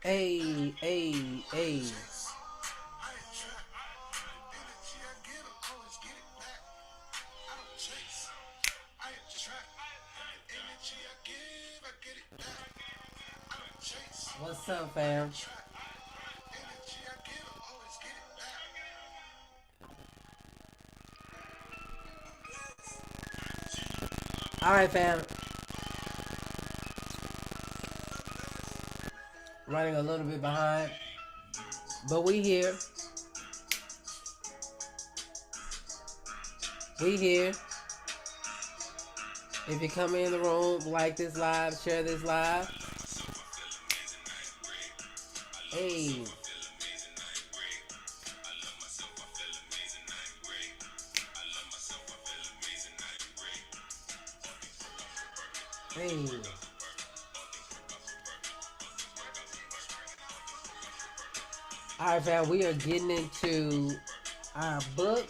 Hey, hey, hey. What's up, fam? All right, fam. Running a little bit behind, but we here. We here. If you come in the room, like this live, share this live. Hey, hey. All right, fam. We are getting into our book.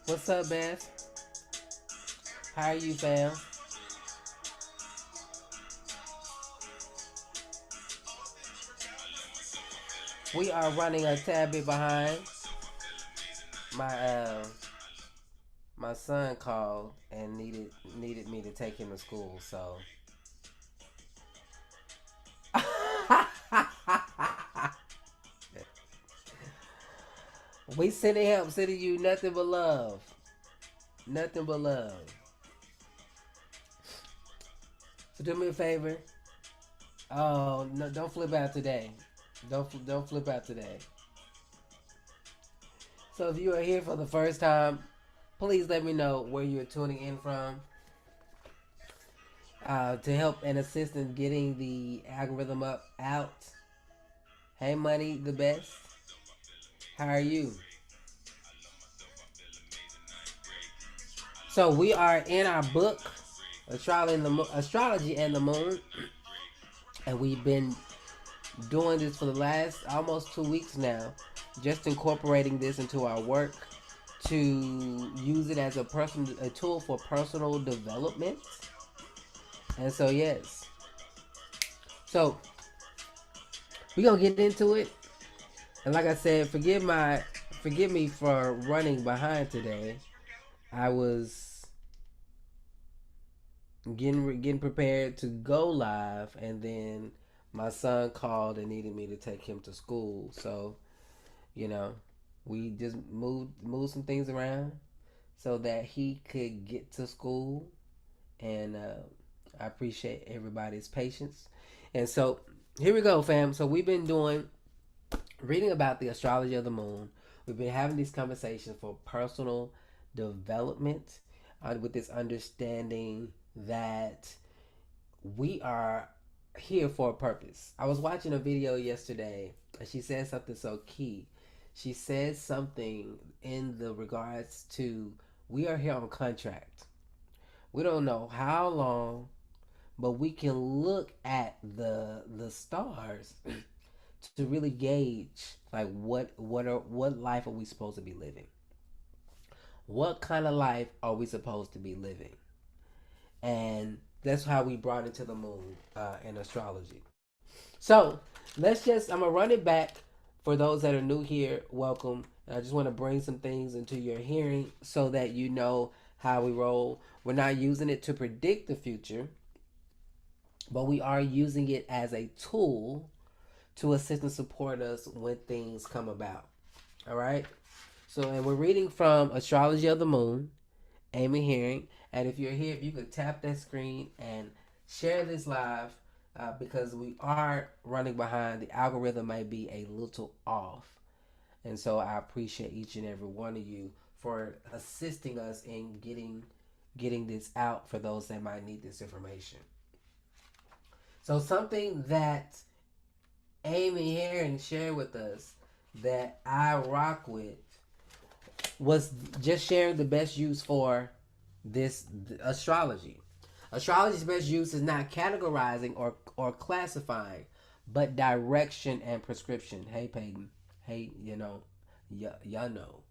What's up, Beth? How are you, fam? We are running a tad bit behind. My son called and needed me to take him to school, so we sending you nothing but love. Nothing but love. So do me a favor. Oh no! Don't flip out today. Don't flip out today. So if you are here for the first time, please let me know where you're tuning in from. To help and assist in getting the algorithm up out. Hey, money, the best. How are you? So we are in our book, Astrology and the Moon, and we've been doing this for the last almost 2 weeks now, just incorporating this into our work to use it as a tool for personal development. And so yes, so we're gonna get into it. And like I said, forgive me for running behind today. I was getting prepared to go live, and then my son called and needed me to take him to school. So you know, we just moved some things around so that he could get to school, and I appreciate everybody's patience. And so here we go, fam. So we've been reading about the astrology of the moon. We've been having these conversations for personal development, with this understanding that we are here for a purpose. I was watching a video yesterday and she said something so key. She said something in the regards to we are here on contract. We don't know how long, but we can look at the stars to really gauge like what life are we supposed to be living? What kind of life are we supposed to be living? And that's how we brought into the moon in astrology. So I'm gonna run it back for those that are new here. Welcome. I just want to bring some things into your hearing so that you know how we roll. We're not using it to predict the future, but we are using it as a tool to assist and support us when things come about. All right. So, and we're reading from Astrology of the Moon, Amy Herring. And if you're here, if you could tap that screen and share this live, because we are running behind. The algorithm might be a little off. And so I appreciate each and every one of you for assisting us in getting this out for those that might need this information. So something that Amy Herring shared with us that I rock with was just sharing the best use for this astrology. Astrology's best use is not categorizing or classifying, but direction and prescription. Hey, Peyton. Hey, y'all know.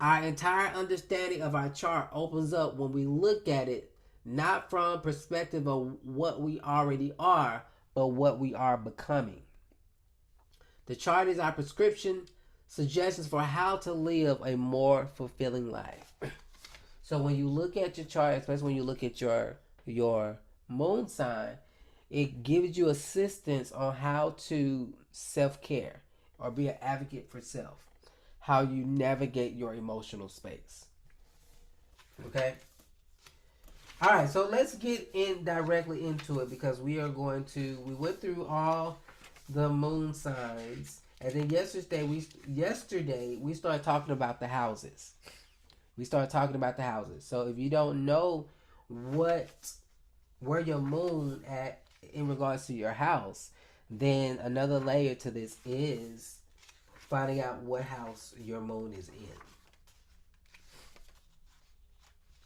Our entire understanding of our chart opens up when we look at it not from perspective of what we already are, but what we are becoming. The chart is our prescription, suggestions for how to live a more fulfilling life. So when you look at your chart, especially when you look at your moon sign, it gives you assistance on how to self-care or be an advocate for self, how you navigate your emotional space. Okay? All right, so let's get in directly into it because we went through all the moon signs, and then yesterday we started talking about the houses. So if you don't know where your moon at in regards to your house, then another layer to this is finding out what house your moon is in.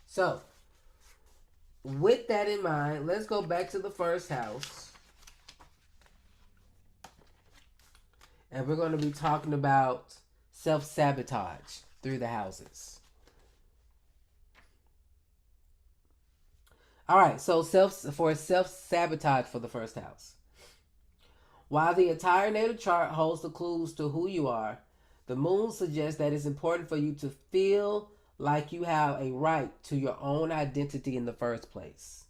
So, with that in mind, let's go back to the first house. And we're going to be talking about self-sabotage through the houses. All right, so self-sabotage for the first house. While the entire natal chart holds the clues to who you are, the moon suggests that it's important for you to feel like you have a right to your own identity in the first place.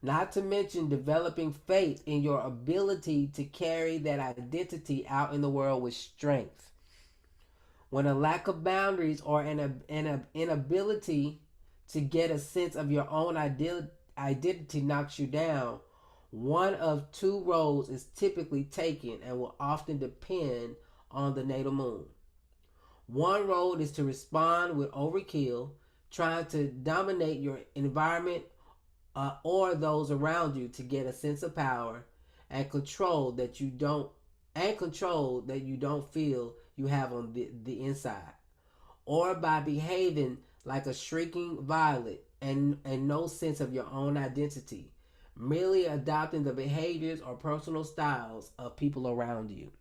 Not to mention developing faith in your ability to carry that identity out in the world with strength. When a lack of boundaries or an inability to get a sense of your own identity knocks you down, one of two roads is typically taken and will often depend on the natal moon. One road is to respond with overkill, trying to dominate your environment or those around you to get a sense of power and control that you don't feel you have on the inside, or by behaving like a shrieking violet and no sense of your own identity, merely adopting the behaviors or personal styles of people around you.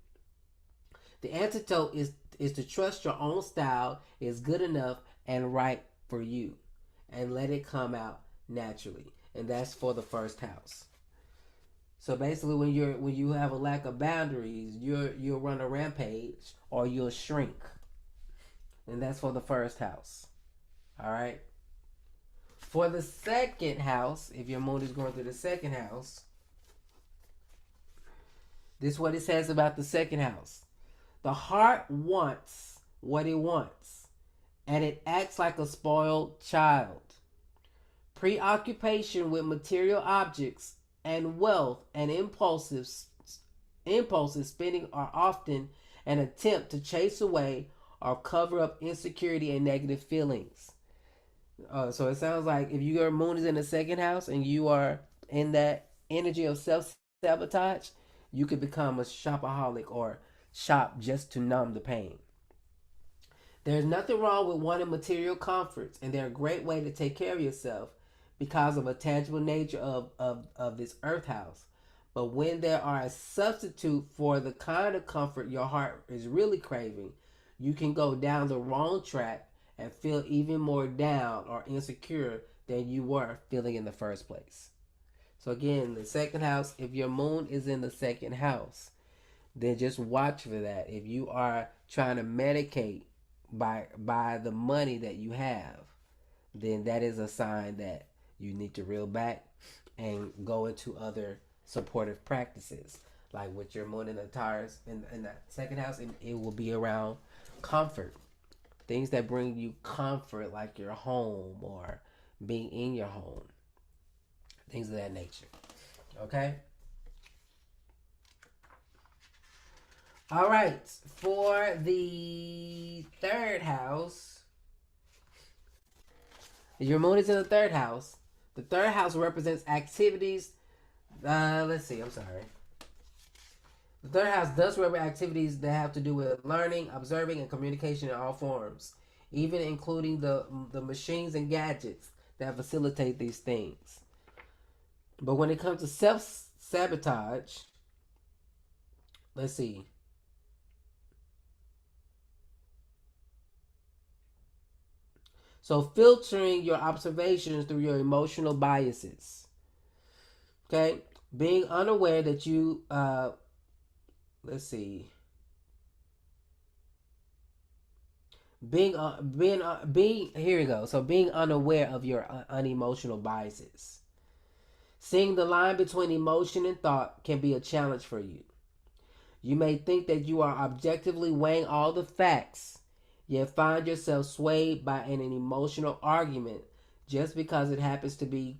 The antidote is to trust your own style is good enough and right for you, and let it come out naturally. And that's for the first house. So basically, when you have a lack of boundaries, you'll run a rampage or you'll shrink, and that's for the first house. All right. For the second house, if your moon is going through the second house, this is what it says about the second house. The heart wants what it wants, and it acts like a spoiled child. Preoccupation with material objects and wealth and impulsive spending are often an attempt to chase away or cover up insecurity and negative feelings. So it sounds like if your moon is in the second house and you are in that energy of self-sabotage, you could become a shopaholic or shop just to numb the pain. There's nothing wrong with wanting material comforts, and they're a great way to take care of yourself because of a tangible nature of this earth house. But when there are a substitute for the kind of comfort your heart is really craving, you can go down the wrong track and feel even more down or insecure than you were feeling in the first place. So again, the second house, if your moon is in the second house, then just watch for that. If you are trying to medicate by the money that you have, then that is a sign that you need to reel back and go into other supportive practices. Like with your moon in the tires in that second house, it will be around comfort. Things that bring you comfort, like your home or being in your home. Things of that nature. Okay? All right. For the third house, your moon is in the third house. The third house represents activities. Let's see. I'm sorry. The third house does represent activities that have to do with learning, observing, and communication in all forms, even including the machines and gadgets that facilitate these things. But when it comes to self-sabotage, let's see. So filtering your observations through your emotional biases. Okay, being unaware that you let's see, being here we go. So being unaware of your unemotional biases. Seeing the line between emotion and thought can be a challenge for you. You may think that you are objectively weighing all the facts, yet find yourself swayed by an emotional argument just because it happens to be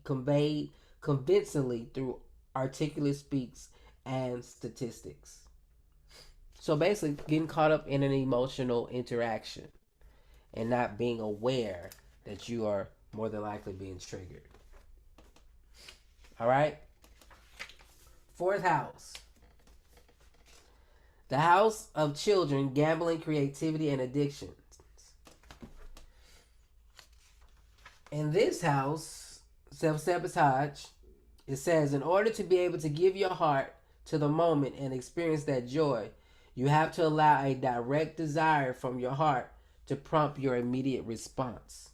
conveyed convincingly through articulate speaks and statistics. So basically, getting caught up in an emotional interaction and not being aware that you are more than likely being triggered. All right. Fourth house. The house of children, gambling, creativity, and addictions. In this house, self sabotage, it says, in order to be able to give your heart to the moment and experience that joy, you have to allow a direct desire from your heart to prompt your immediate response.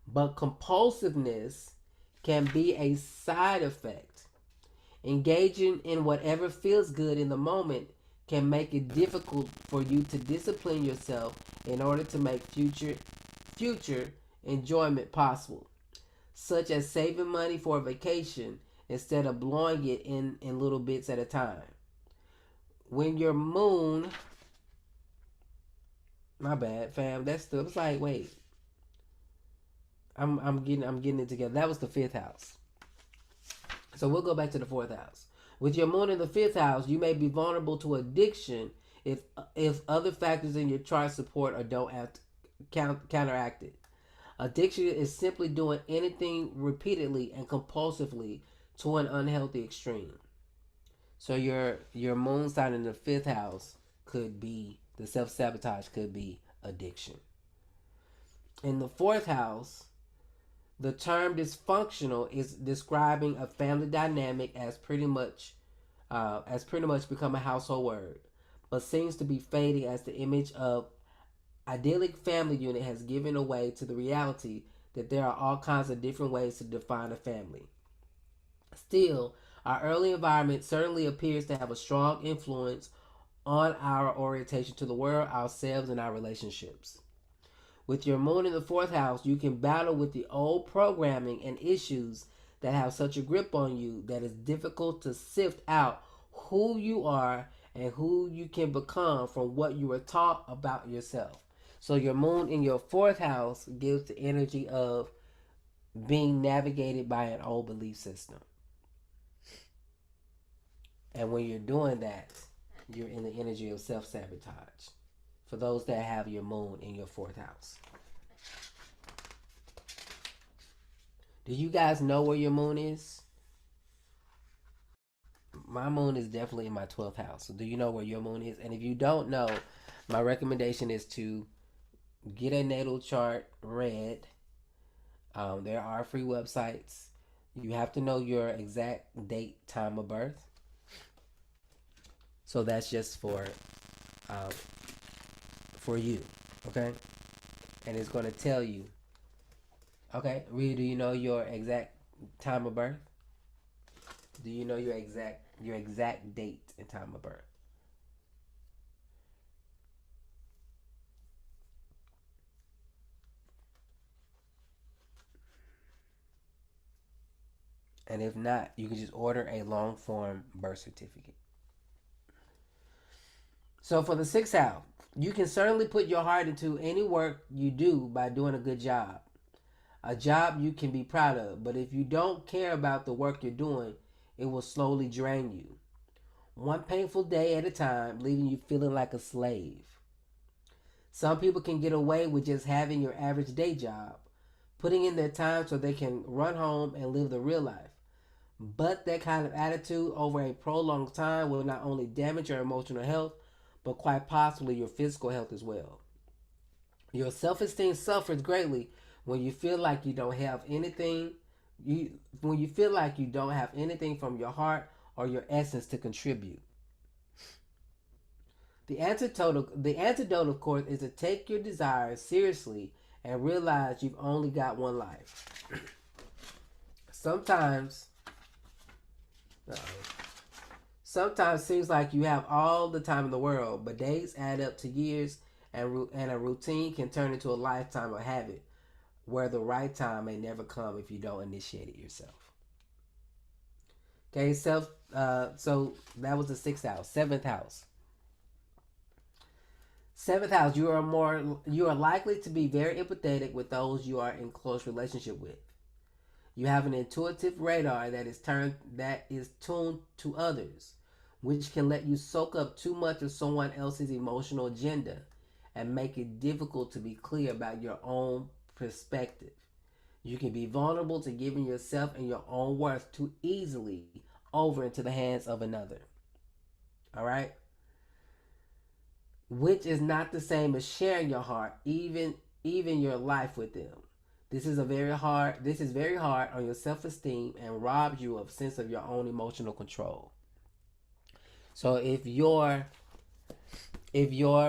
But compulsiveness can be a side effect. Engaging in whatever feels good in the moment can make it difficult for you to discipline yourself in order to make future enjoyment possible, such as saving money for a vacation instead of blowing it in little bits at a time. When your moon, my bad, fam, that's the, it's like, wait, I'm getting it together. That was the fifth house. So we'll go back to the fourth house. With your moon in the fifth house, you may be vulnerable to addiction if other factors in your chart support or don't counteract it. Addiction is simply doing anything repeatedly and compulsively to an unhealthy extreme. So your moon sign in the fifth house could be the self sabotage could be addiction. In the fourth house, the term dysfunctional is describing a family dynamic as pretty much become a household word, but seems to be fading as the image of idyllic family unit has given away to the reality that there are all kinds of different ways to define a family. Still, our early environment certainly appears to have a strong influence on our orientation to the world, ourselves, and our relationships. With your moon in the fourth house, you can battle with the old programming and issues that have such a grip on you that it's difficult to sift out who you are and who you can become from what you were taught about yourself. So your moon in your fourth house gives the energy of being navigated by an old belief system. And when you're doing that, you're in the energy of self sabotage. For those that have your moon in your fourth house. Do you guys know where your moon is? My moon is definitely in my 12th house. So do you know where your moon is? And if you don't know, my recommendation is to get a natal chart read. There are free websites. You have to know your exact date, time of birth. So that's just um, for you, okay? And it's going to tell you. Okay, Rita, do you know your exact time of birth? Do you know your exact date and time of birth? And if not, you can just order a long form birth certificate. So for the sixth house, you can certainly put your heart into any work you do by doing a good job. A job you can be proud of, but if you don't care about the work you're doing, it will slowly drain you. One painful day at a time, leaving you feeling like a slave. Some people can get away with just having your average day job, putting in their time so they can run home and live the real life. But that kind of attitude over a prolonged time will not only damage your emotional health, but quite possibly your physical health as well. Your self-esteem suffers greatly when you feel like you don't have anything. When you feel like you don't have anything from your heart or your essence to contribute. The antidote, of course, is to take your desires seriously and realize you've only got one life. Sometimes, sometimes seems like you have all the time in the world, but days add up to years, and a routine can turn into a lifetime of habit, where the right time may never come if you don't initiate it yourself. Okay, so that was the sixth house. Seventh house. Seventh house, you are likely to be very empathetic with those you are in close relationship with. You have an intuitive radar that is tuned to others, which can let you soak up too much of someone else's emotional agenda and make it difficult to be clear about your own perspective. You can be vulnerable to giving yourself and your own worth too easily over into the hands of another. All right? Which is not the same as sharing your heart, even your life with them. This is very hard on your self-esteem and robs you of sense of your own emotional control. So if your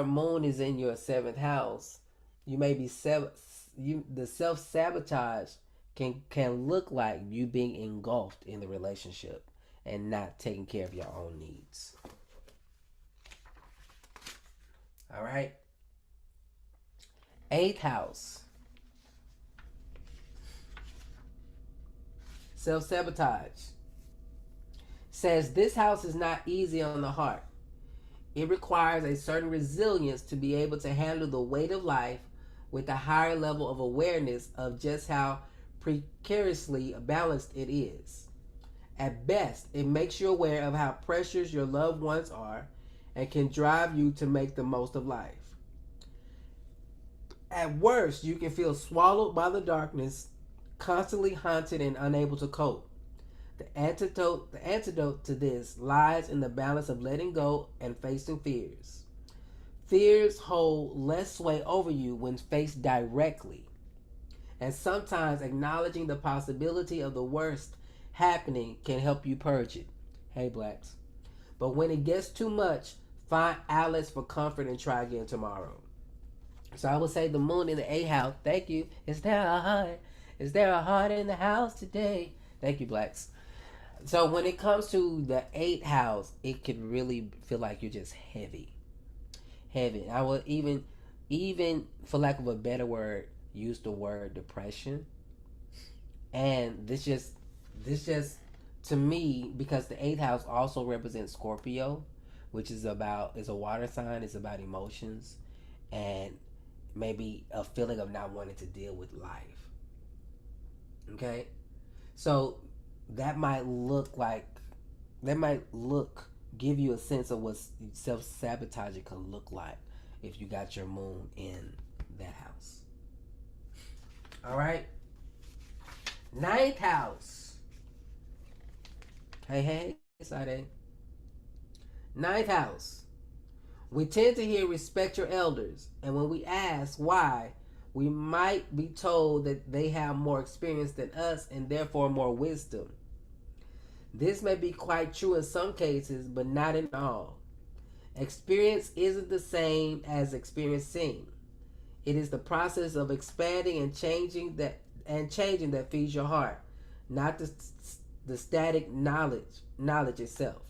moon is in your seventh house, you may be the self-sabotage can look like you being engulfed in the relationship and not taking care of your own needs. All right. Eighth house. Self-sabotage. Says this house is not easy on the heart. It requires a certain resilience to be able to handle the weight of life with a higher level of awareness of just how precariously balanced it is. At best, it makes you aware of how precious your loved ones are and can drive you to make the most of life. At worst, you can feel swallowed by the darkness, constantly haunted and unable to cope. The antidote to this lies in the balance of letting go and facing fears. Fears hold less sway over you when faced directly, and sometimes acknowledging the possibility of the worst happening can help you purge it. Hey, blacks. But when it gets too much, find outlets for comfort and try again tomorrow. So I would say the moon in the eighth house. Thank you. Is there a heart? Is there a heart in the house today? Thank you, blacks. So when it comes to the eighth house, it can really feel like you're just heavy. Heavy. I would even for lack of a better word, use the word depression. And this just to me, because the eighth house also represents Scorpio, which is a water sign, it's about emotions and maybe a feeling of not wanting to deal with life. Okay? So that might give you a sense of what self-sabotaging can look like if you got your moon in that house. All right. Ninth house. Hey, Sade. Ninth house. We tend to hear respect your elders, and when we ask why, we might be told that they have more experience than us and therefore more wisdom. This may be quite true in some cases, but not in all. Experience isn't the same as experiencing. It is the process of expanding and changing that feeds your heart, not the static knowledge itself.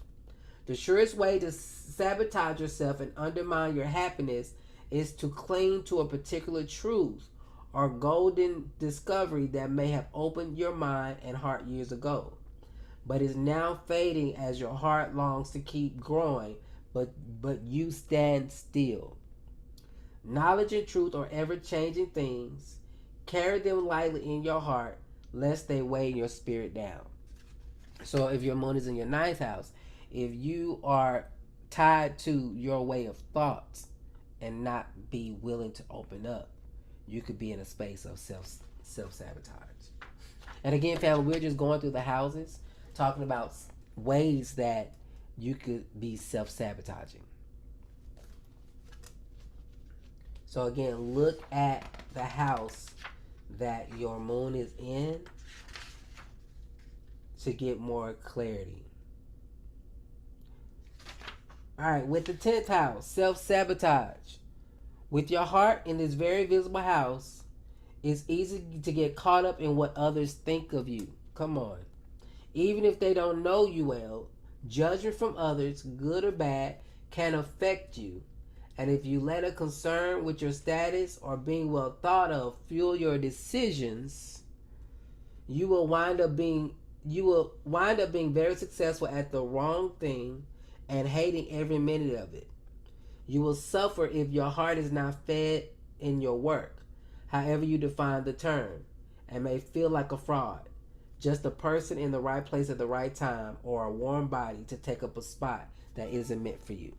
The surest way to sabotage yourself and undermine your happiness is to cling to a particular truth or golden discovery that may have opened your mind and heart years ago, but is now fading as your heart longs to keep growing, but you stand still. Knowledge and truth are ever-changing things. Carry them lightly in your heart, lest they weigh your spirit down. So if your moon is in your ninth house, if you are tied to your way of thoughts and not be willing to open up, you could be in a space of self-sabotage. And again, family, we're just going through the houses, talking about ways that you could be self-sabotaging. So again, look at the house that your moon is in to get more clarity. All right, with the 10th house, self-sabotage. With your heart in this very visible house, it's easy to get caught up in what others think of you. Come on. Even if they don't know you well, judgment from others, good or bad, can affect you. And if you let a concern with your status or being well thought of fuel your decisions, you will wind up being very successful at the wrong thing and hating every minute of it. You will suffer if your heart is not fed in your work, however you define the term, and may feel like a fraud. Just a person in the right place at the right time, or a warm body to take up a spot that isn't meant for you.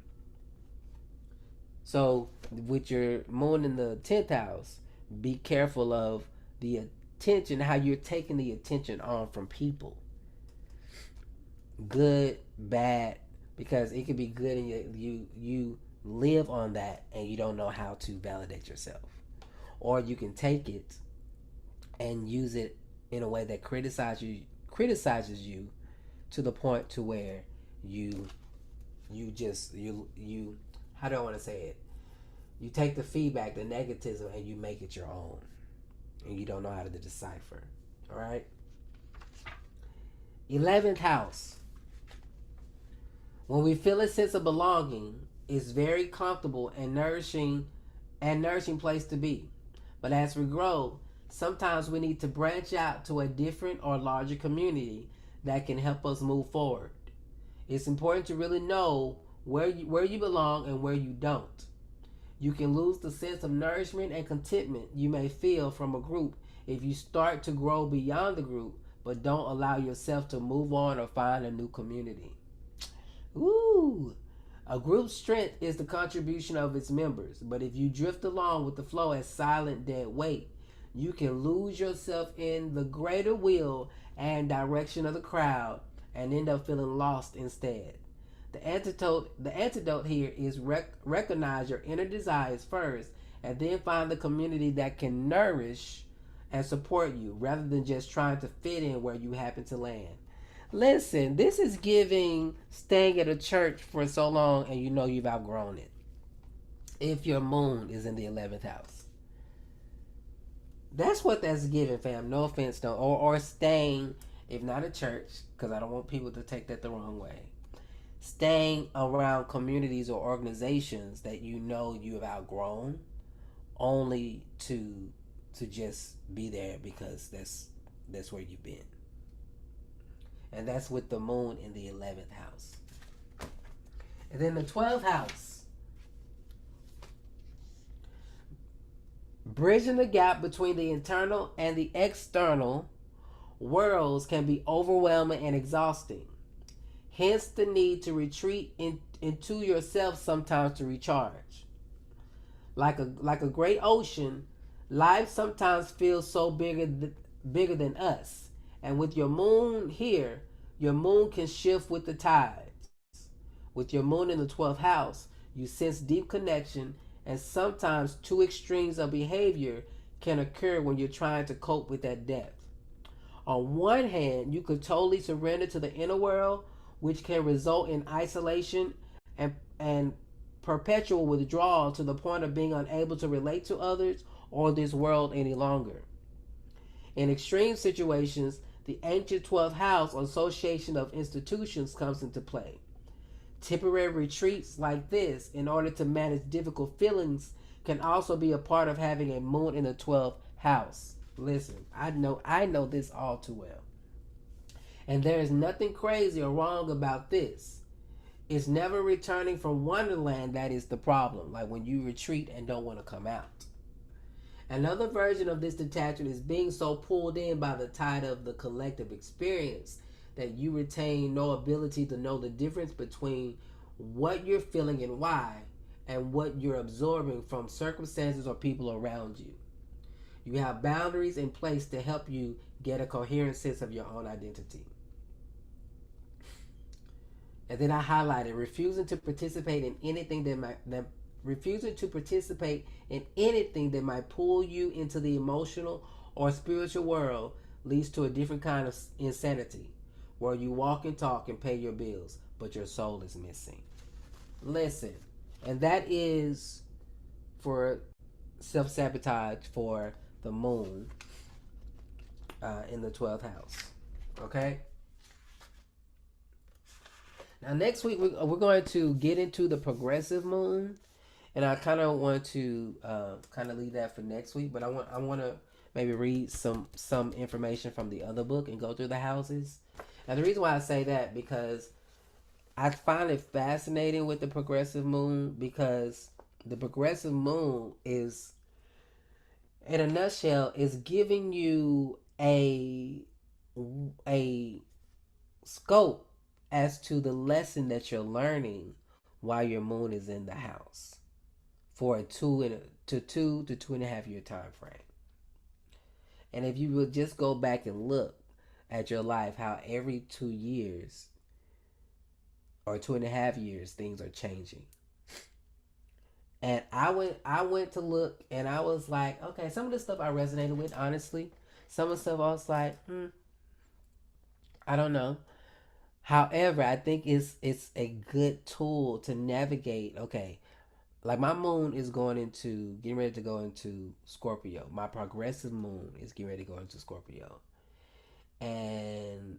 So, with your moon in the 10th house, be careful of the attention, how you're taking the attention on from people. Good, bad, because it could be good and you live on that and you don't know how to validate yourself. Or you can take it and use it in a way that criticizes you to the point to where you how do I want to say it? You take the feedback, the negativism, and you make it your own. And you don't know how to decipher. All right? 11th house. When we feel a sense of belonging, it's very comfortable and nourishing place to be. But as we grow, sometimes we need to branch out to a different or larger community that can help us move forward. It's important to really know where you belong and where you don't. You can lose the sense of nourishment and contentment you may feel from a group if you start to grow beyond the group, but don't allow yourself to move on or find a new community. Ooh! A group's strength is the contribution of its members, but if you drift along with the flow as silent dead weight, you can lose yourself in the greater will and direction of the crowd and end up feeling lost instead. The antidote here is recognize your inner desires first and then find the community that can nourish and support you rather than just trying to fit in where you happen to land. Listen, this is giving staying at a church for so long and you know you've outgrown it. If your moon is in the 11th house. That's what that's giving, fam. No offense, no. Or staying, if not a church, because I don't want people to take that the wrong way. Staying around communities or organizations that you know you have outgrown, only to just be there because that's where you've been. And that's with the moon in the 11th house. And then the 12th house. Bridging the gap between the internal and the external worlds can be overwhelming and exhausting. Hence the need to retreat into yourself sometimes to recharge. Like a great ocean, life sometimes feels so bigger than us. And with your moon here, your moon can shift with the tides. With your moon in the 12th house, you sense deep connection, and sometimes two extremes of behavior can occur when you're trying to cope with that depth. On one hand, you could totally surrender to the inner world, which can result in isolation and perpetual withdrawal to the point of being unable to relate to others or this world any longer. In extreme situations, the ancient 12th house or association of institutions comes into play. Temporary retreats like this, in order to manage difficult feelings, can also be a part of having a moon in the 12th house. Listen, I know this all too well. And there is nothing crazy or wrong about this. It's never returning from Wonderland that is the problem, like when you retreat and don't want to come out. Another version of this detachment is being so pulled in by the tide of the collective experience that you retain no ability to know the difference between what you're feeling and why, and what you're absorbing from circumstances or people around you. You have boundaries in place to help you get a coherent sense of your own identity. And then I highlighted refusing to participate in anything that might pull you into the emotional or spiritual world leads to a different kind of insanity, where you walk and talk and pay your bills, but your soul is missing. Listen, and that is for self sabotage for the moon in the 12th house. Okay? Now, next week, we're going to get into the progressive moon. And I kind of want to kind of leave that for next week. But I want to maybe read some information from the other book and go through the houses. Now, the reason why I say that, because I find it fascinating with the progressive moon, because the progressive moon is, in a nutshell, is giving you a scope as to the lesson that you're learning while your moon is in the house for a 2 to 2.5 year time frame. And if you would just go back and look at your life, how every 2 years or 2.5 years things are changing. And I went to look, and I was like, okay, some of the stuff I resonated with, honestly. Some of the stuff I was like, I don't know. However, I think it's a good tool to navigate. Okay, like my moon is getting ready to go into Scorpio. My progressive moon is getting ready to go into Scorpio, and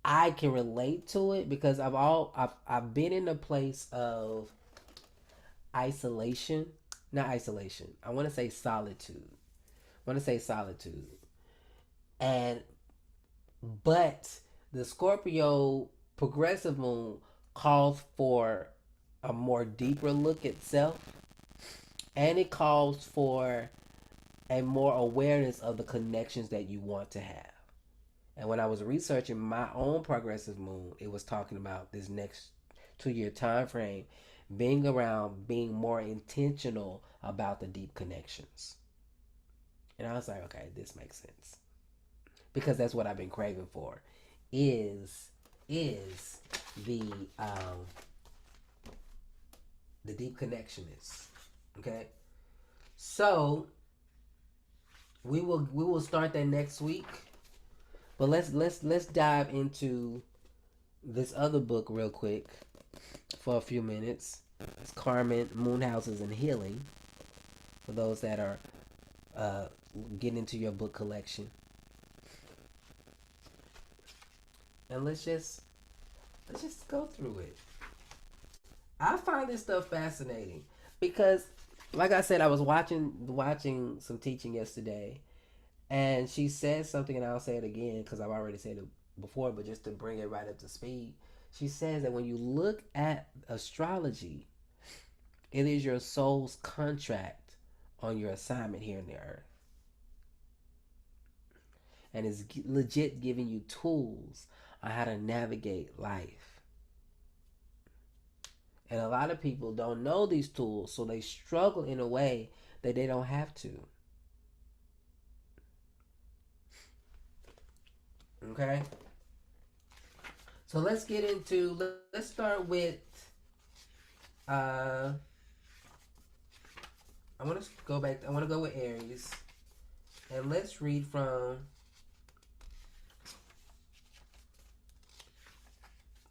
I can relate to it because I've been in a place of isolation, not isolation. I want to say solitude. And but the Scorpio progressive moon calls for a more deeper look at self, and it calls for a more awareness of the connections that you want to have. And when I was researching my own progressive moon, it was talking about this next 2 year time frame being more intentional about the deep connections. And I was like, okay, this makes sense. Because that's what I've been craving for. Is um the deep connection is. Okay? So we will start that next week. But let's dive into this other book real quick for a few minutes. It's Carmen, Moon Houses and Healing. For those that are getting into your book collection. And let's just go through it. I find this stuff fascinating because, like I said, I was watching some teaching yesterday, and she said something, and I'll say it again because I've already said it before, but just to bring it right up to speed. She says that when you look at astrology, it is your soul's contract on your assignment here in the earth. And it's legit giving you tools on how to navigate life. And a lot of people don't know these tools, so they struggle in a way that they don't have to. Okay? So let's start with I want to go with Aries, and let's read from,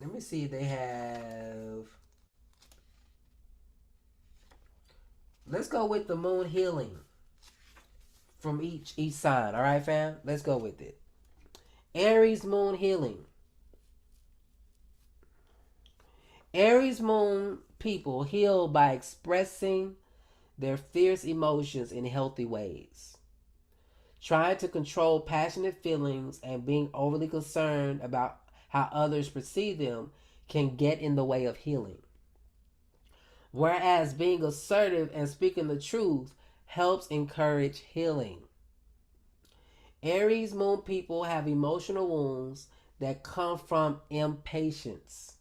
let me see if they have, let's go with the moon healing from each sign. All right, fam? Let's go with it. Aries moon healing. Aries moon people heal by expressing their fierce emotions in healthy ways. Trying to control passionate feelings and being overly concerned about how others perceive them can get in the way of healing. Whereas being assertive and speaking the truth helps encourage healing. Aries moon people have emotional wounds that come from impatience.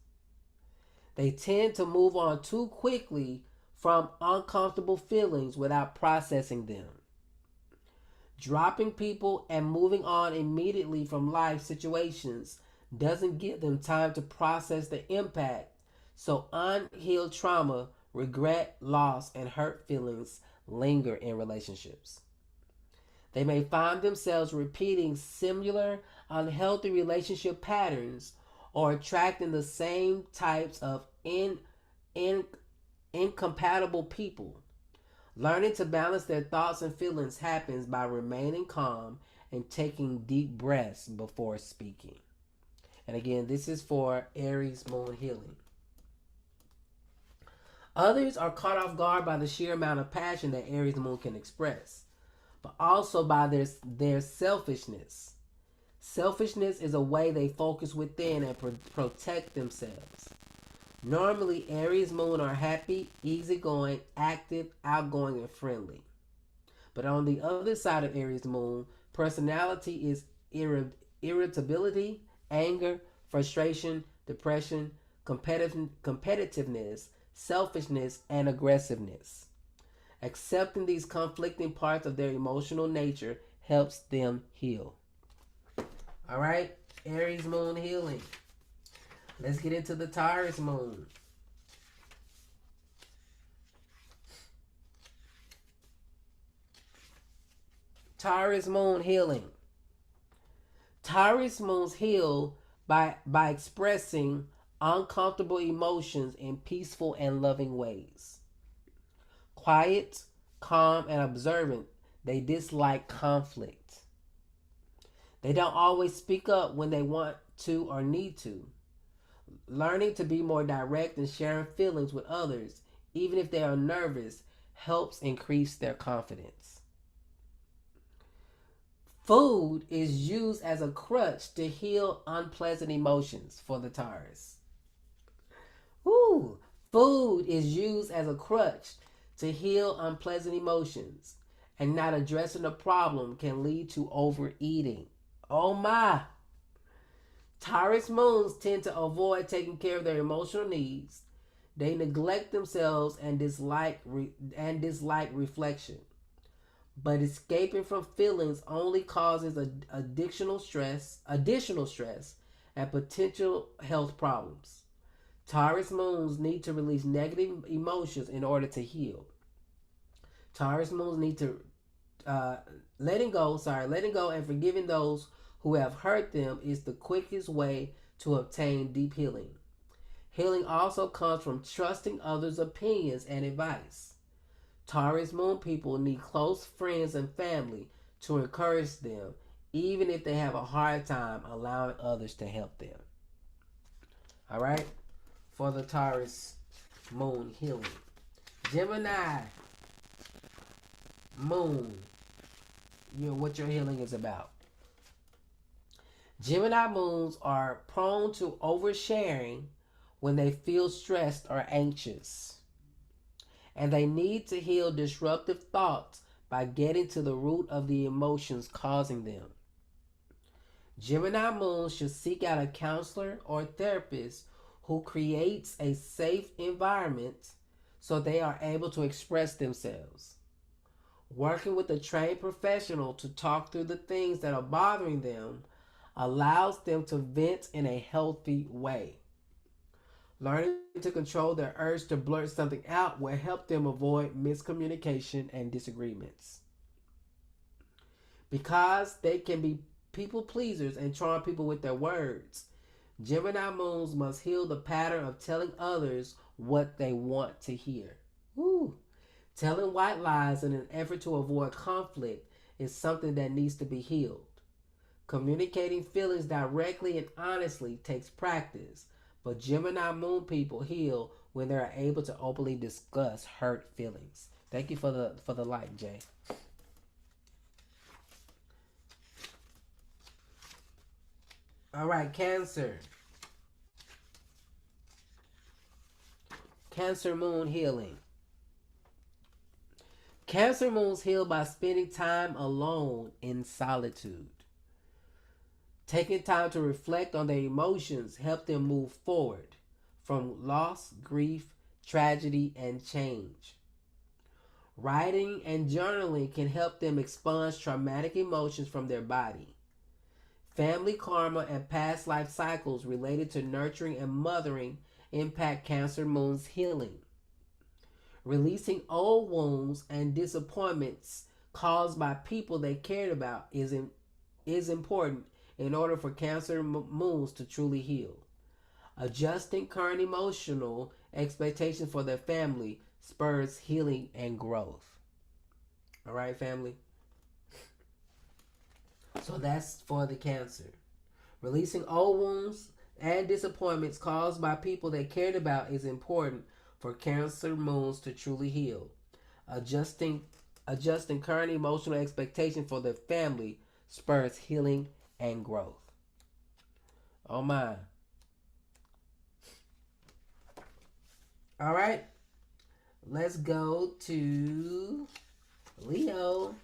They tend to move on too quickly from uncomfortable feelings without processing them. Dropping people and moving on immediately from life situations doesn't give them time to process the impact, so unhealed trauma, regret, loss, and hurt feelings linger in relationships. They may find themselves repeating similar unhealthy relationship patterns or attracting the same types of in, incompatible people. Learning to balance their thoughts and feelings happens by remaining calm and taking deep breaths before speaking. And again, this is for Aries moon healing. Others are caught off guard by the sheer amount of passion that Aries moon can express, but also by their selfishness. Selfishness is a way they focus within and protect themselves. Normally, Aries moon are happy, easygoing, active, outgoing, and friendly. But on the other side of Aries moon, personality is irritability, anger, frustration, depression, competitiveness, selfishness, and aggressiveness. Accepting these conflicting parts of their emotional nature helps them heal. All right, Aries moon healing. Let's get into the Taurus moon. Taurus moon healing. Taurus moons heal by expressing uncomfortable emotions in peaceful and loving ways. Quiet, calm, and observant, they dislike conflict. They don't always speak up when they want to or need to. Learning to be more direct and sharing feelings with others, even if they are nervous, helps increase their confidence. Food is used as a crutch to heal unpleasant emotions for the Taurus. Ooh, food is used as a crutch to heal unpleasant emotions, and not addressing the problem can lead to overeating. Oh my! Taurus moons tend to avoid taking care of their emotional needs. They neglect themselves and dislike reflection. But escaping from feelings only causes additional stress, and potential health problems. Taurus moons need to release negative emotions in order to heal. Taurus moons need to letting go and forgiving those who have hurt them is the quickest way to obtain deep healing. Healing also comes from trusting others' opinions and advice. Taurus moon people need close friends and family to encourage them, even if they have a hard time allowing others to help them. All right? For the Taurus moon healing. Gemini moon, what your healing is about. Gemini moons are prone to oversharing when they feel stressed or anxious, and they need to heal disruptive thoughts by getting to the root of the emotions causing them. Gemini moons should seek out a counselor or therapist who creates a safe environment so they are able to express themselves. Working with a trained professional to talk through the things that are bothering them allows them to vent in a healthy way. Learning to control their urge to blurt something out will help them avoid miscommunication and disagreements. Because they can be people pleasers and charm people with their words, Gemini moons must heal the pattern of telling others what they want to hear. Woo. Telling white lies in an effort to avoid conflict is something that needs to be healed. Communicating feelings directly and honestly takes practice, but Gemini moon people heal when they are able to openly discuss hurt feelings. Thank you for the like, Jay. All right, Cancer. Cancer moon healing. Cancer moons heal by spending time alone in solitude. Taking time to reflect on their emotions help them move forward from loss, grief, tragedy, and change. Writing and journaling can help them expunge traumatic emotions from their body. Family karma and past life cycles related to nurturing and mothering impact Cancer moon's healing. Releasing old wounds and disappointments caused by people they cared about is important in order for Cancer moons to truly heal. Adjusting current emotional expectations for their family spurs healing and growth. All right, family? So that's for the Cancer. Releasing old wounds and disappointments caused by people they cared about is important for Cancer moons to truly heal. Adjusting adjusting current emotional expectations for their family spurs healing and growth. Oh my. All right. Let's go to Leo.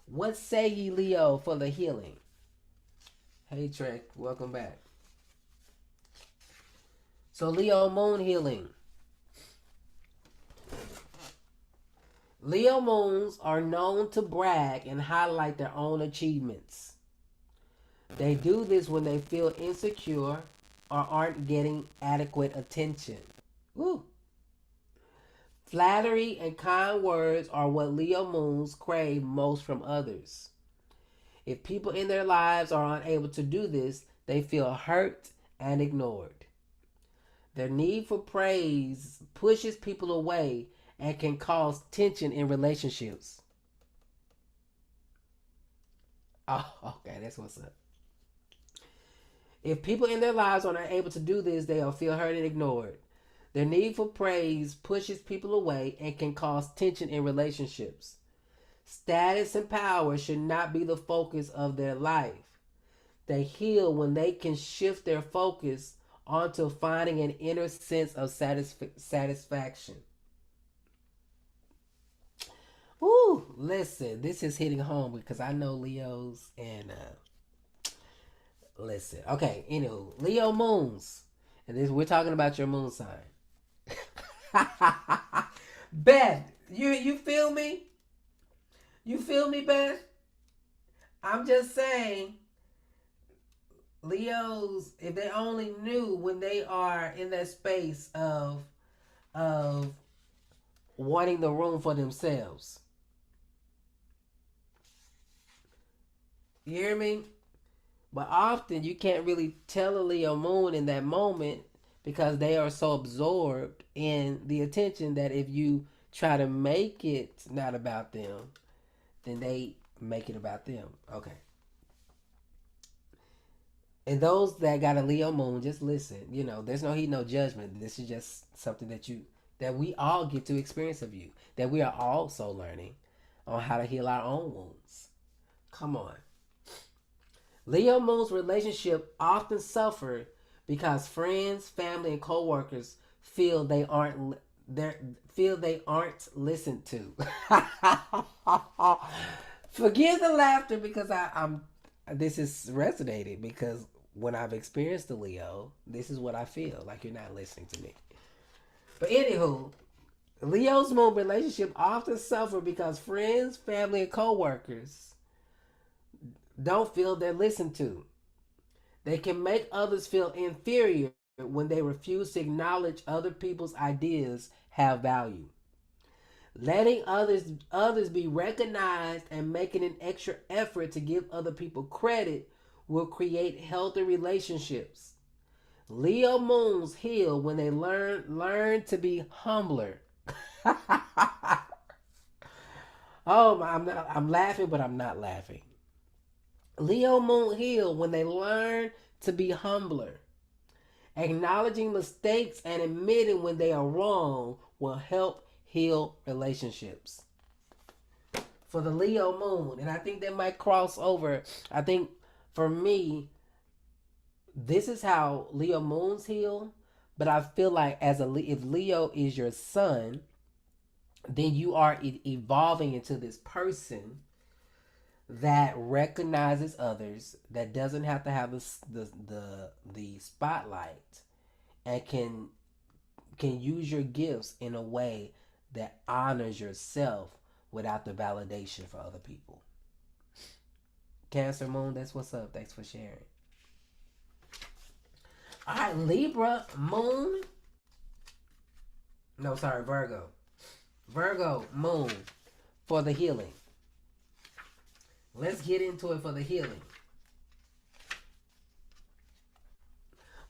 What say ye, Leo, for the healing? Hey, Trek. Welcome back. So, Leo moon healing. Leo moons are known to brag and highlight their own achievements. They do this when they feel insecure or aren't getting adequate attention. Woo. Flattery and kind words are what Leo moons crave most from others. If people in their lives are unable to do this, they feel hurt and ignored. Their need for praise pushes people away and can cause tension in relationships. Oh, okay, that's what's up. If people in their lives are not able to do this, they'll feel hurt and ignored. Their need for praise pushes people away and can cause tension in relationships. Status and power should not be the focus of their life. They heal when they can shift their focus onto finding an inner sense of satisfaction. Ooh, listen, this is hitting home because I know Leos and listen. Okay, anywho, Leo moons. And this we're talking about your moon sign. Beth, you feel me? You feel me, Beth? I'm just saying, Leos, if they only knew when they are in that space of wanting the room for themselves. You hear me? But often you can't really tell a Leo moon in that moment because they are so absorbed in the attention that if you try to make it not about them, then they make it about them. Okay. And those that got a Leo moon, just listen. You know, there's no heat, no judgment. This is just something that we all get to experience of you. That we are also learning on how to heal our own wounds. Come on. Leo moon's relationship often suffer because friends, family, and coworkers feel they aren't listened to. Forgive the laughter because I'm this is resonating because when I've experienced the Leo, this is what I feel like you're not listening to me. But anywho, Leo's moon relationship often suffer because friends, family, and coworkers don't feel they're listened to. They can make others feel inferior when they refuse to acknowledge other people's ideas have value. Letting others be recognized and making an extra effort to give other people credit will create healthy relationships. Leo moons heal when they learn to be humbler. Oh, I'm laughing, but I'm not laughing. Leo moon heal when they learn to be humbler. Acknowledging mistakes and admitting when they are wrong will help heal relationships. For the Leo moon, and I think that might cross over. I think for me, this is how Leo moons heal. But I feel like if Leo is your sun, then you are evolving into this person that recognizes others, that doesn't have to have the spotlight, and can use your gifts in a way that honors yourself without the validation for other people. Cancer moon, that's what's up. Thanks for sharing. All right, Libra moon. No, sorry, Virgo. Virgo moon for the healing. Let's get into it for the healing.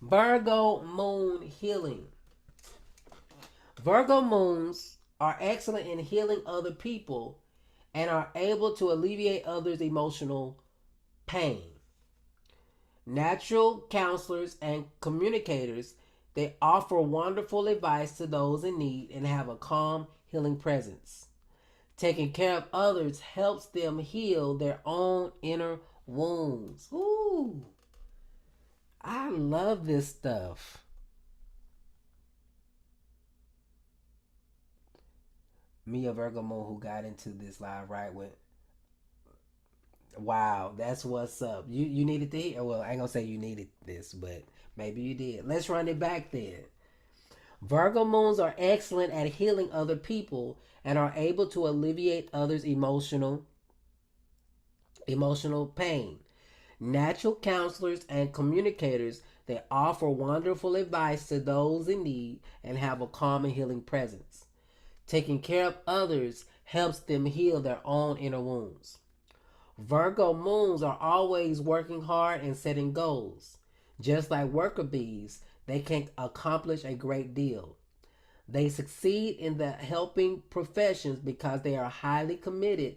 Virgo moon healing. Virgo moons are excellent in healing other people and are able to alleviate others' emotional pain. Natural counselors and communicators, they offer wonderful advice to those in need and have a calm, healing presence. Taking care of others helps them heal their own inner wounds. Ooh, I love this stuff. Me, a Virgo moon who got into this live right with. Wow, that's what's up. You needed to hear. Well, I ain't gonna say you needed this, but maybe you did. Let's run it back then. Virgo moons are excellent at healing other people and are able to alleviate others' emotional pain. Natural counselors and communicators, they offer wonderful advice to those in need and have a calm and healing presence. Taking care of others helps them heal their own inner wounds. Virgo moons are always working hard and setting goals. Just like worker bees, they can accomplish a great deal. They succeed in the helping professions because they are highly committed,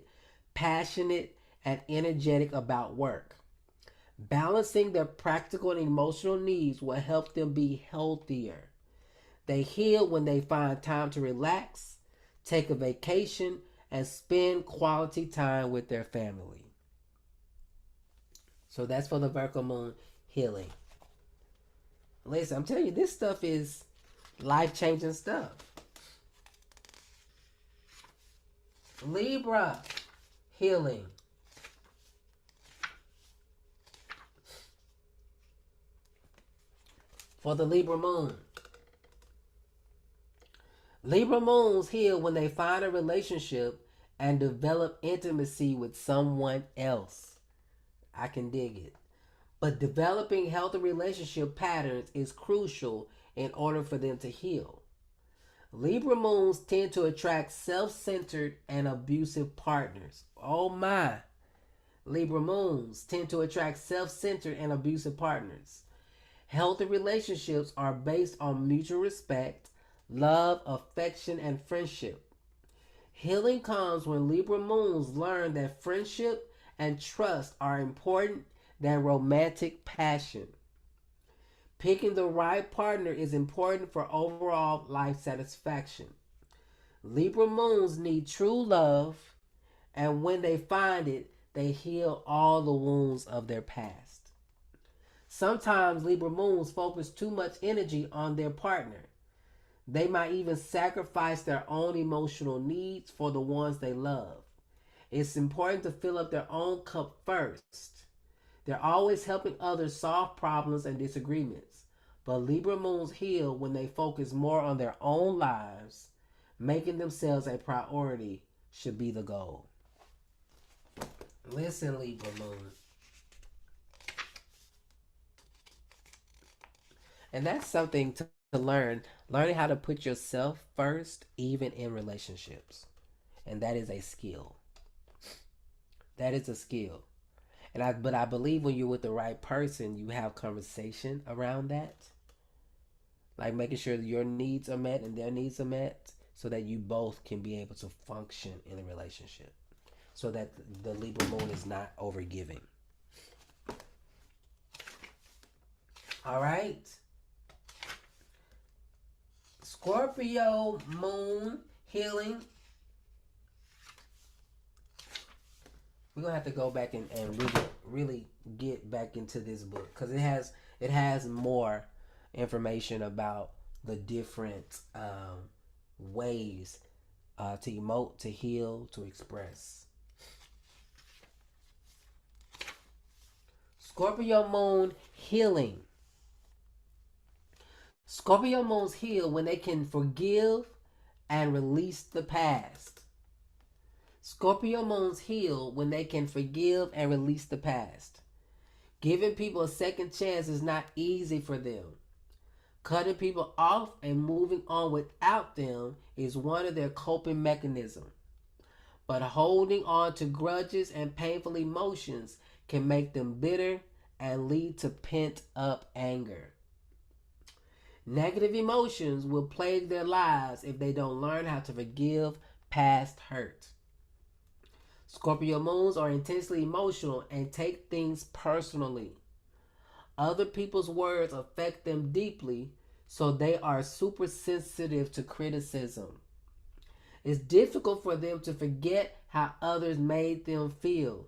passionate, and energetic about work. Balancing their practical and emotional needs will help them be healthier. They heal when they find time to relax, take a vacation, and spend quality time with their family. So that's for the Virgo moon healing. Listen, I'm telling you, this stuff is life changing stuff. Libra healing. For the Libra moon. Libra moons heal when they find a relationship and develop intimacy with someone else. I can dig it. But developing healthy relationship patterns is crucial in order for them to heal. Libra moons tend to attract self centered and abusive partners. Oh my. Libra moons tend to attract self centered and abusive partners. Healthy relationships are based on mutual respect, love, affection, and friendship. Healing comes when Libra moons learn that friendship and trust are important than romantic passion. Picking the right partner is important for overall life satisfaction. Libra moons need true love, and when they find it, they heal all the wounds of their past. Sometimes Libra moons focus too much energy on their partner. They might even sacrifice their own emotional needs for the ones they love. It's important to fill up their own cup first. They're always helping others solve problems and disagreements. But Libra moons heal when they focus more on their own lives. Making themselves a priority should be the goal. Listen, Libra moon. And that's something to learn. Learning how to put yourself first, even in relationships. And that is a skill. That is a skill. But I believe when you're with the right person, you have conversation around that. Like making sure that your needs are met and their needs are met so that you both can be able to function in a relationship. So that the Libra moon is not overgiving. All right. Scorpio moon healing. We're gonna have to go back and really get back into this book because it has more information about the different ways to emote, to heal, to express. Scorpio moon healing. Scorpio moons heal when they can forgive and release the past. Scorpio moons heal when they can forgive and release the past. Giving people a second chance is not easy for them. Cutting people off and moving on without them is one of their coping mechanisms. But holding on to grudges and painful emotions can make them bitter and lead to pent up anger. Negative emotions will plague their lives if they don't learn how to forgive past hurt. Scorpio moons are intensely emotional and take things personally. Other people's words affect them deeply, so they are super sensitive to criticism. It's difficult for them to forget how others made them feel.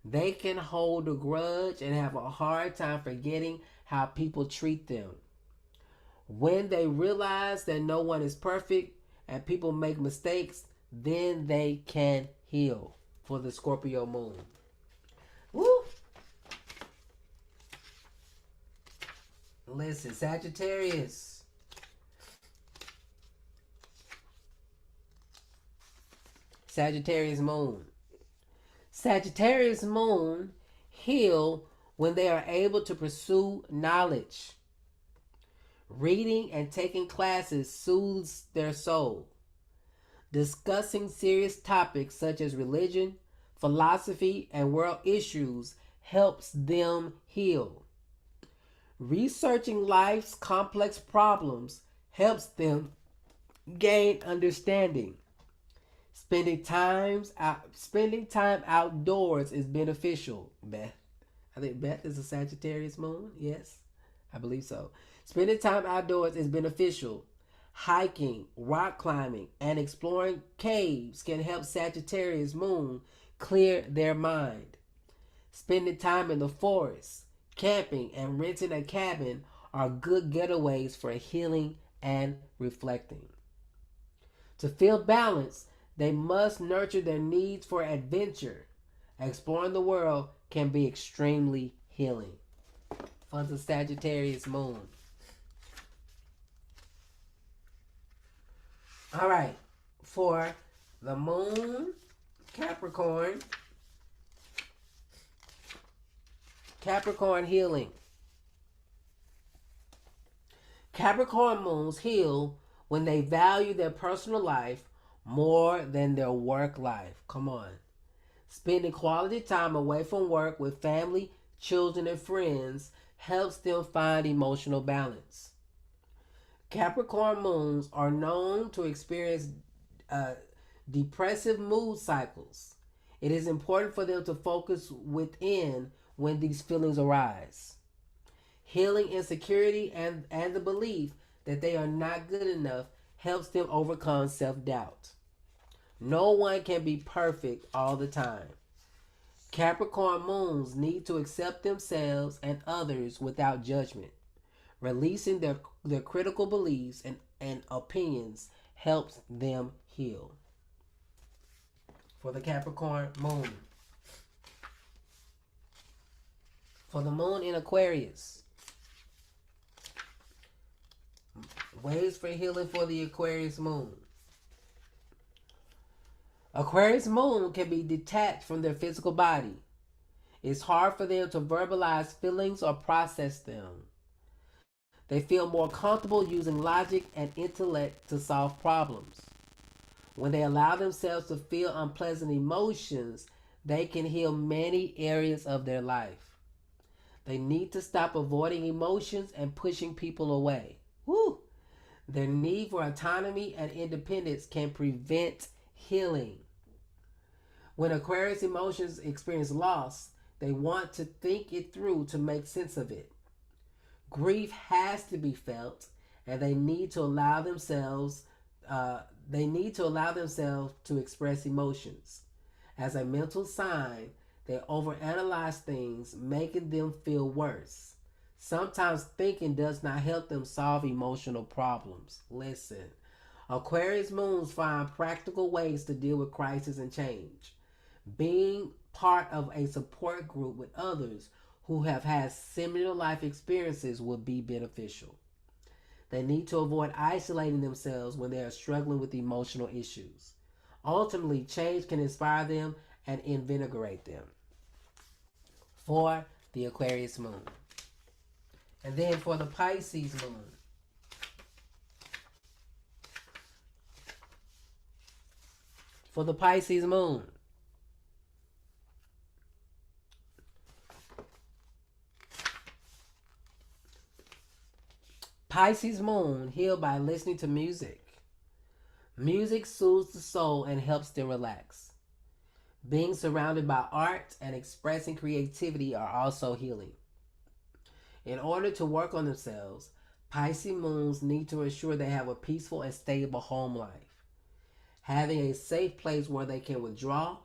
They can hold a grudge and have a hard time forgetting how people treat them. When they realize that no one is perfect and people make mistakes, then they can heal for the Scorpio moon. Woo! Listen, Sagittarius. Sagittarius moon. Sagittarius moon heal when they are able to pursue knowledge. Reading and taking classes soothes their soul. Discussing serious topics such as religion, philosophy, and world issues helps them heal. Researching life's complex problems helps them gain understanding. Spending time outdoors is beneficial. Beth, I think Beth is a Sagittarius moon. Yes, I believe so. Spending time outdoors is beneficial. Hiking, rock climbing, and exploring caves can help Sagittarius moon clear their mind. Spending time in the forest, camping, and renting a cabin are good getaways for healing and reflecting. To feel balanced, they must nurture their needs for adventure. Exploring the world can be extremely healing. For the Sagittarius moon. All right. For the moon, Capricorn. Capricorn healing. Capricorn moons heal when they value their personal life more than their work life. Come on. Spending quality time away from work with family, children, and friends helps them find emotional balance. Capricorn moons are known to experience depressive mood cycles. It is important for them to focus within when these feelings arise. Healing insecurity and the belief that they are not good enough helps them overcome self-doubt. No one can be perfect all the time. Capricorn moons need to accept themselves and others without judgment. Releasing their critical beliefs and opinions helps them heal. For the Capricorn moon. For the moon in Aquarius. Ways for healing for the Aquarius moon. Aquarius moon can be detached from their physical body. It's hard for them to verbalize feelings or process them. They feel more comfortable using logic and intellect to solve problems. When they allow themselves to feel unpleasant emotions, they can heal many areas of their life. They need to stop avoiding emotions and pushing people away. Woo! Their need for autonomy and independence can prevent healing. When Aquarius emotions experience loss, they want to think it through to make sense of it. Grief has to be felt, and they need to allow themselves. To express emotions. As a mental sign, they overanalyze things, making them feel worse. Sometimes thinking does not help them solve emotional problems. Listen, Aquarius moons find practical ways to deal with crisis and change. Being part of a support group with others who have had similar life experiences would be beneficial. They need to avoid isolating themselves when they are struggling with emotional issues. Ultimately, change can inspire them and invigorate them. For the Aquarius moon. And then for the Pisces moon. For the Pisces moon. Pisces moon healed by listening to music. Music soothes the soul and helps them relax. Being surrounded by art and expressing creativity are also healing. In order to work on themselves, Pisces moons need to ensure they have a peaceful and stable home life. Having a safe place where they can withdraw,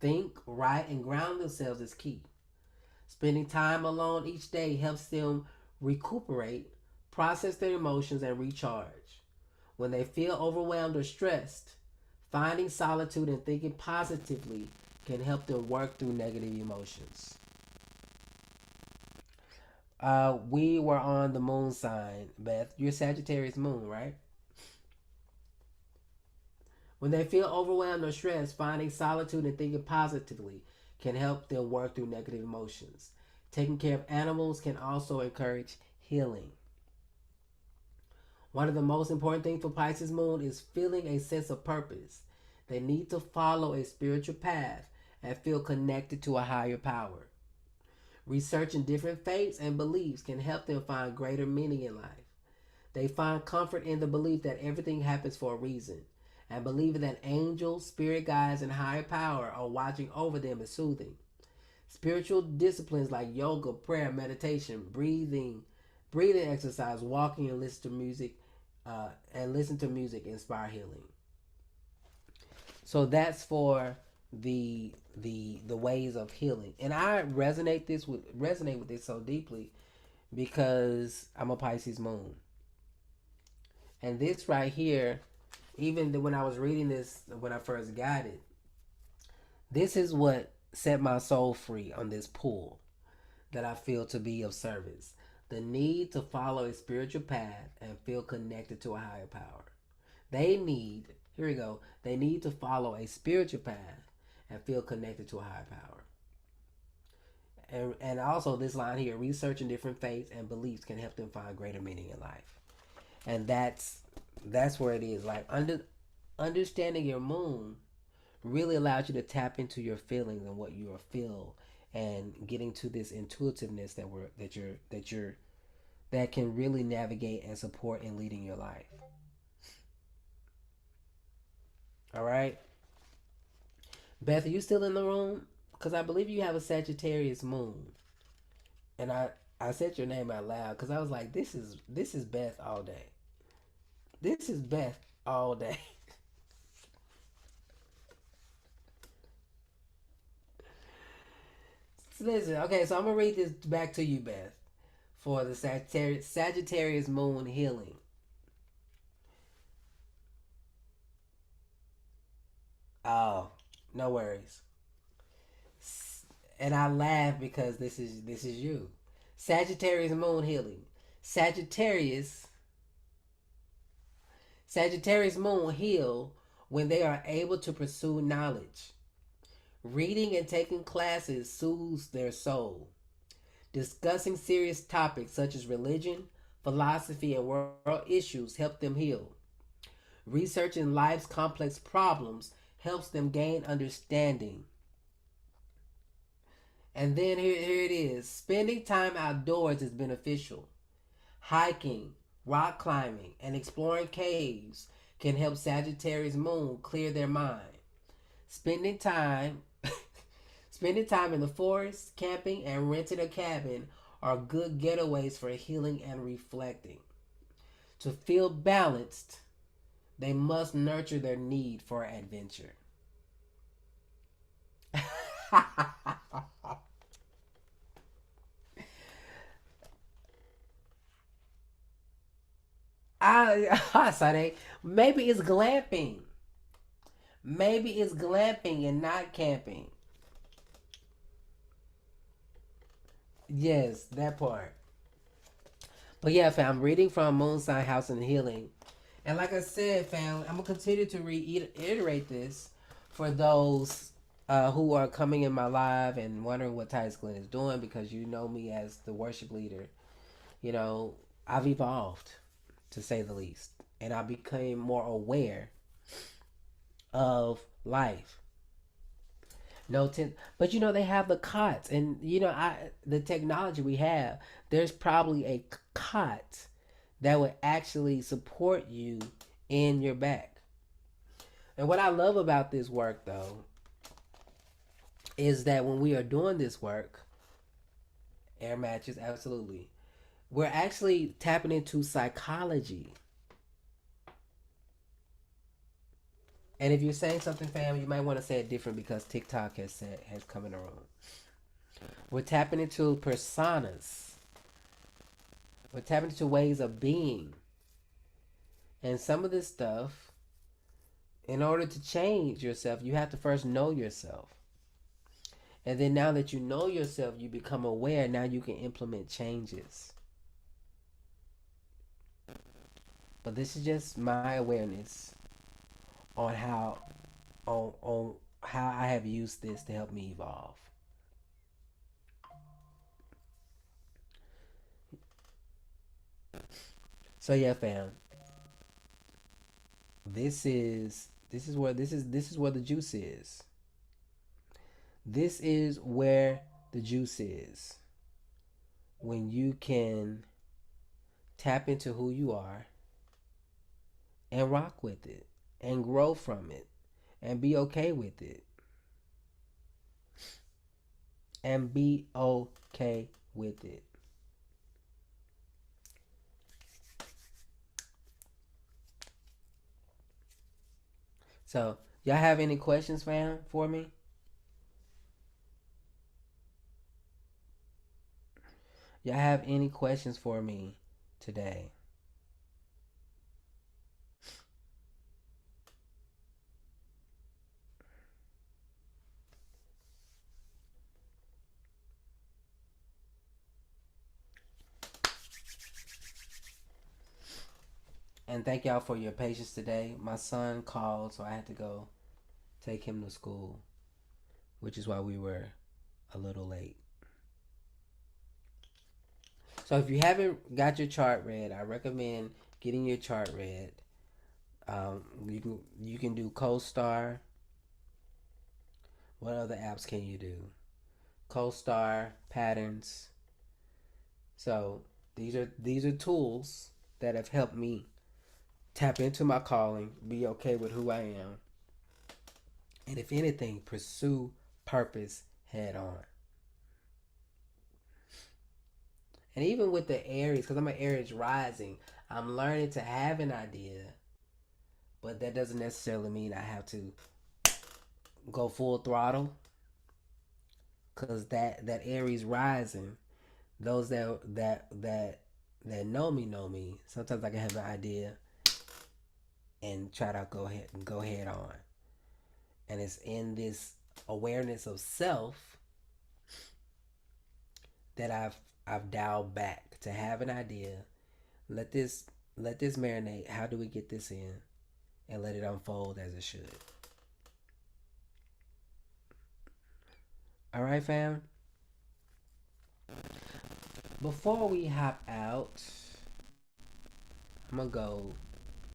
think, write, and ground themselves is key. Spending time alone each day helps them recuperate, process their emotions, and recharge. When they feel overwhelmed or stressed, finding solitude and thinking positively can help them work through negative emotions. We were on the moon sign, Beth. You're Sagittarius moon, right? When they feel overwhelmed or stressed, finding solitude and thinking positively can help them work through negative emotions. Taking care of animals can also encourage healing. One of the most important things for Pisces moon is feeling a sense of purpose. They need to follow a spiritual path and feel connected to a higher power. Researching different faiths and beliefs can help them find greater meaning in life. They find comfort in the belief that everything happens for a reason, and believing that angels, spirit guides, and higher power are watching over them is soothing. Spiritual disciplines like yoga, prayer, meditation, breathing exercise, walking, and listen to music inspire healing. So that's for the ways of healing, and I resonate with this so deeply because I'm a Pisces moon, and this right here, even when I was reading this when I first got it, this is what set my soul free on this pull that I feel to be of service. The need to follow a spiritual path and feel connected to a higher power. They need, here we go, they need to follow a spiritual path and feel connected to a higher power. And also this line here, researching different faiths and beliefs can help them find greater meaning in life. And that's where it is. Like understanding your moon really allows you to tap into your feelings and what you feel, and getting to this intuitiveness that can really navigate and support in leading your life. All right, Beth, are you still in the room? Because I believe you have a Sagittarius moon, and I said your name out loud because I was like, this is Beth all day. This is Beth all day. Listen, okay, so I'm gonna read this back to you, Beth, for the Sagittarius moon healing. Oh, no worries. And I laugh because this is you. Sagittarius moon healing. Sagittarius Sagittarius moon heal when they are able to pursue knowledge. Reading and taking classes soothes their soul. Discussing serious topics such as religion, philosophy, and world issues help them heal. Researching life's complex problems helps them gain understanding. And then here it is. Spending time outdoors is beneficial. Hiking, rock climbing, and exploring caves can help Sagittarius moon clear their mind. Spending time spending time in the forest, camping, and renting a cabin are good getaways for healing and reflecting. To feel balanced, they must nurture their need for adventure. I Sade, maybe it's glamping. Maybe it's glamping and not camping. Yes, that part. But yeah, fam, I'm reading from Moon Sign House and Healing. And like I said, fam, I'm going to continue to reiterate this for those who are coming in my live and wondering what Titus Glenn is doing, because you know me as the worship leader. You know, I've evolved, to say the least. And I became more aware of life. No tent, but you know they have the cots, and you know the technology we have. There's probably a cot that would actually support you in your back. And what I love about this work, though, is that when we are doing this work, air matches, absolutely, we're actually tapping into psychology. And if you're saying something, fam, you might want to say it different because TikTok has come in the room. We're tapping into personas. We're tapping into ways of being. And some of this stuff, in order to change yourself, you have to first know yourself. And then now that you know yourself, you become aware. Now you can implement changes. But this is just my awareness on on how I have used this to help me evolve. So yeah, fam. This is where the juice is. This is where the juice is. When you can tap into who you are and rock with it and grow from it and be okay with it. And be okay with it. So, y'all have any questions, fam, for me? Y'all have any questions for me today? And thank y'all for your patience today. My son called, so I had to go take him to school, which is why we were a little late. So if you haven't got your chart read, I recommend getting your chart read. You can do CoStar. What other apps can you do? CoStar, Patterns. So these are tools that have helped me tap into my calling, be okay with who I am, and if anything, pursue purpose head on. And even with the Aries, because I'm an Aries rising, I'm learning to have an idea, but that doesn't necessarily mean I have to go full throttle. Because that Aries rising, those that know me. Sometimes I can have an idea and try to go head on. And it's in this awareness of self that I've dialed back to have an idea. Let this marinate. How do we get this in? And let it unfold as it should. All right, fam. Before we hop out, I'm gonna go